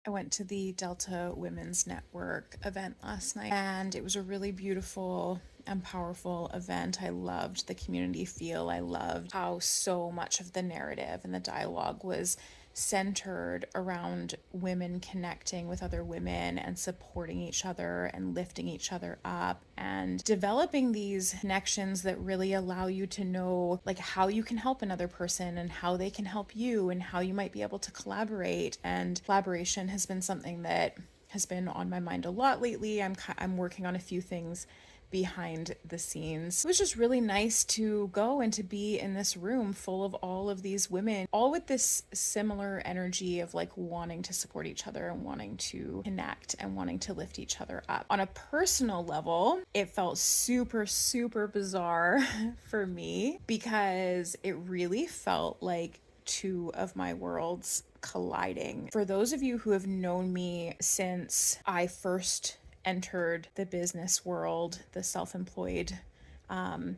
I went to the Delta Women's Network event last night, and it was a really beautiful and powerful event. I loved the community feel. I loved how so much of the narrative and the dialogue was centered around women connecting with other women and supporting each other and lifting each other up and developing these connections that really allow you to know like how you can help another person and how they can help you and how you might be able to collaborate. And collaboration has been something that has been on my mind a lot lately. I'm working on a few things behind the scenes. It was just really nice to go and to be in this room full of all of these women, all with this similar energy of like wanting to support each other and wanting to connect and wanting to lift each other up. On a personal level, it felt super, super bizarre for me because it really felt like two of my worlds colliding. For those of you who have known me since I first entered the business world, the self-employed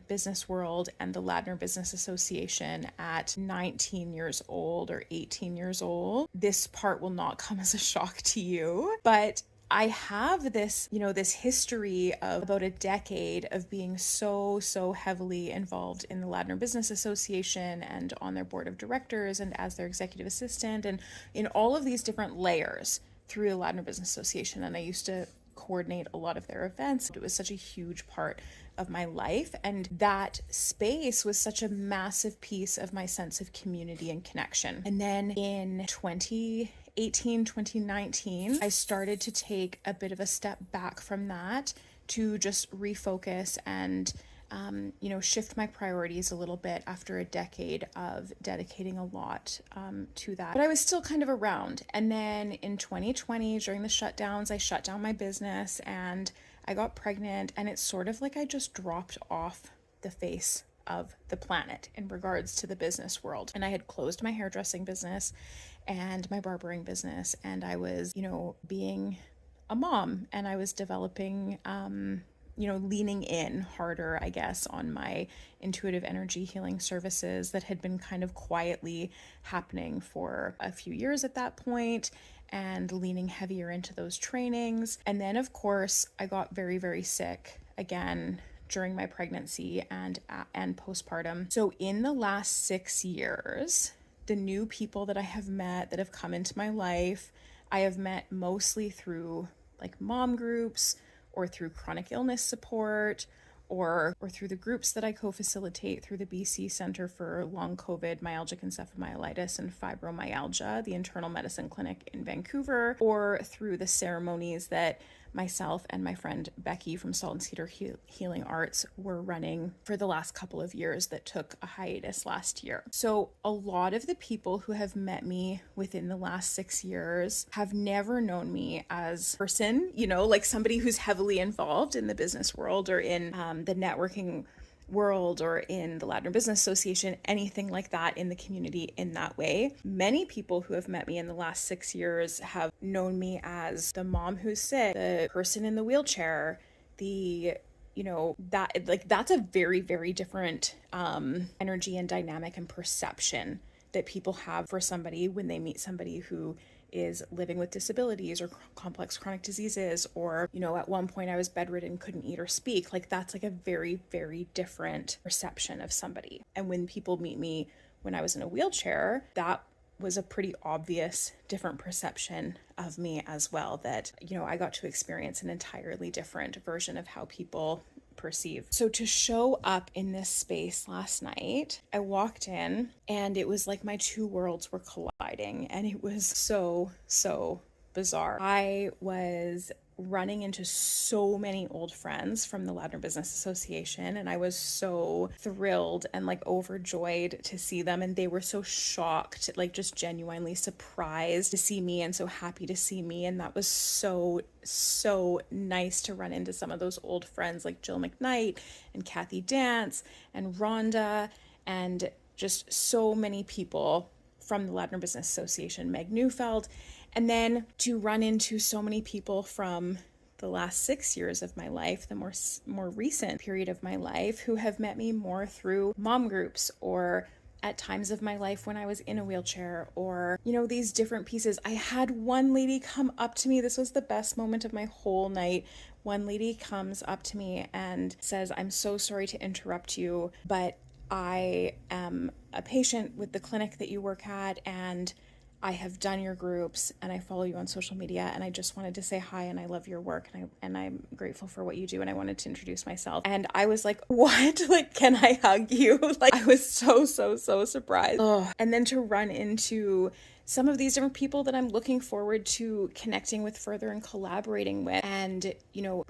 business world, and the Ladner Business Association at 19 years old or 18 years old, this part will not come as a shock to you, but I have this, this history of about a decade of being so heavily involved in the Ladner Business Association and on their board of directors and as their executive assistant and in all of these different layers through the Ladner Business Association. And I used to coordinate a lot of their events. It was such a huge part of my life, and that space was such a massive piece of my sense of community and connection. And then in 2018, 2019, I started to take a bit of a step back from that to just refocus and shift my priorities a little bit after a decade of dedicating a lot to that. But I was still kind of around. And then in 2020, during the shutdowns, I shut down my business and I got pregnant, and it's sort of like I just dropped off the face of the planet in regards to the business world. And I had closed my hairdressing business and my barbering business, and I was, being a mom, and I was developing leaning in harder, I guess, on my intuitive energy healing services that had been kind of quietly happening for a few years at that point, and leaning heavier into those trainings. And then, of course, I got very, very sick again during my pregnancy and postpartum. So in the last 6 years, the new people that I have met that have come into my life, I have met mostly through like mom groups, or through chronic illness support, or through the groups that I co-facilitate through the BC Center for Long COVID, Myalgic Encephalomyelitis, and Fibromyalgia, the internal medicine clinic in Vancouver, or through the ceremonies that myself and my friend Becky from Salt and Cedar Healing Arts were running for the last couple of years that took a hiatus last year. So a lot of the people who have met me within the last 6 years have never known me as a person, like somebody who's heavily involved in the business world or in the networking world or in the Ladner Business Association, anything like that in the community in that way. Many people who have met me in the last 6 years have known me as the mom who's sick, the person in the wheelchair, that's a very, very different energy and dynamic and perception that people have for somebody when they meet somebody who is living with disabilities or complex chronic diseases, or, at one point I was bedridden, couldn't eat or speak. Like that's like a very, very different perception of somebody. And when people meet me when I was in a wheelchair, that was a pretty obvious different perception of me as well, that, I got to experience an entirely different version of how people perceive. So to show up in this space last night, I walked in and it was like my two worlds were colliding, and it was so bizarre. I was running into so many old friends from the Ladner Business Association, and I was so thrilled and like overjoyed to see them, and they were so shocked, like just genuinely surprised to see me and so happy to see me. And that was so nice to run into some of those old friends like Jill McKnight and Kathy Dance and Rhonda, and just so many people from the Ladner Business Association, Meg Neufeld. And then to run into so many people from the last 6 years of my life, the more recent period of my life, who have met me more through mom groups or at times of my life when I was in a wheelchair, or, these different pieces. I had one lady come up to me. This was the best moment of my whole night. One lady comes up to me and says, "I'm so sorry to interrupt you, but I am a patient with the clinic that you work at, and I have done your groups and I follow you on social media, and I just wanted to say hi, and I love your work, and I'm grateful for what you do, and I wanted to introduce myself." And I was like, "What? Like, can I hug you?" Like, I was so surprised. Oh. And then to run into some of these different people that I'm looking forward to connecting with further and collaborating with, and,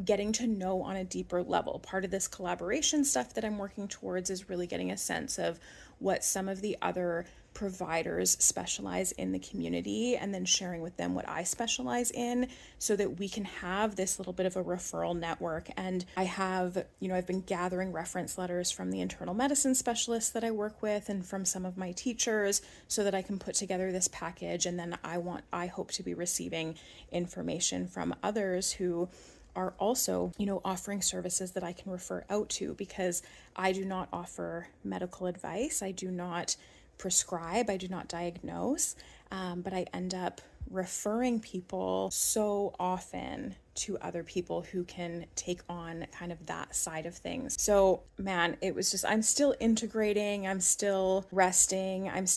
getting to know on a deeper level. Part of this collaboration stuff that I'm working towards is really getting a sense of what some of the other providers specialize in the community, and then sharing with them what I specialize in, so that we can have this little bit of a referral network. And I have, I've been gathering reference letters from the internal medicine specialists that I work with and from some of my teachers, so that I can put together this package. And then I hope to be receiving information from others who are also, offering services that I can refer out to, because I do not offer medical advice. I do not prescribe, I do not diagnose, but I end up referring people so often to other people who can take on kind of that side of things. So man, it was just, I'm still integrating, I'm still resting, I'm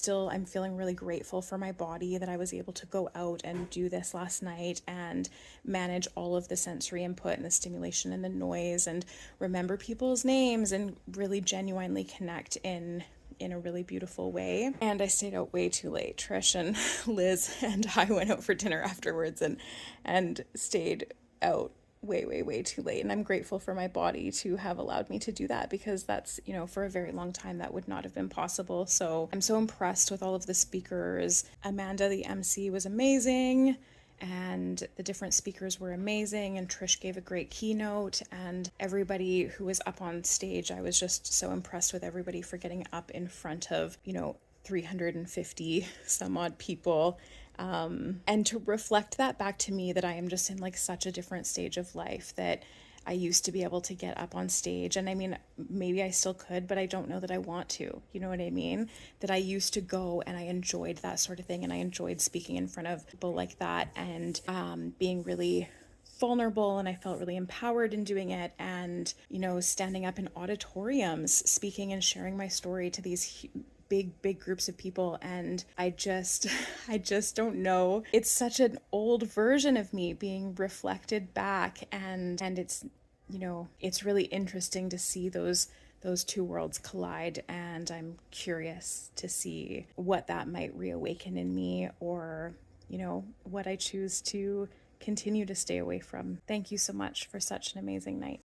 feeling really grateful for my body that I was able to go out and do this last night and manage all of the sensory input and the stimulation and the noise, and remember people's names, and really genuinely connect in a really beautiful way. And I stayed out way too late. Trish and Liz and I went out for dinner afterwards and stayed out way too late. And I'm grateful for my body to have allowed me to do that, because that's, for a very long time that would not have been possible. So I'm so impressed with all of the speakers. Amanda, the MC, was amazing, and the different speakers were amazing, and Trish gave a great keynote, and everybody who was up on stage, I was just so impressed with everybody for getting up in front of 350 some odd people, and to reflect that back to me, that I am just in like such a different stage of life, that I used to be able to get up on stage, and I mean, maybe I still could, but I don't know that I want to, you know what I mean? That I used to go and I enjoyed that sort of thing, and I enjoyed speaking in front of people like that, and being really vulnerable, and I felt really empowered in doing it, and, standing up in auditoriums, speaking and sharing my story to these big groups of people. And I just don't know, it's such an old version of me being reflected back, and it's, it's really interesting to see those two worlds collide, and I'm curious to see what that might reawaken in me, or what I choose to continue to stay away from. Thank you so much for such an amazing night.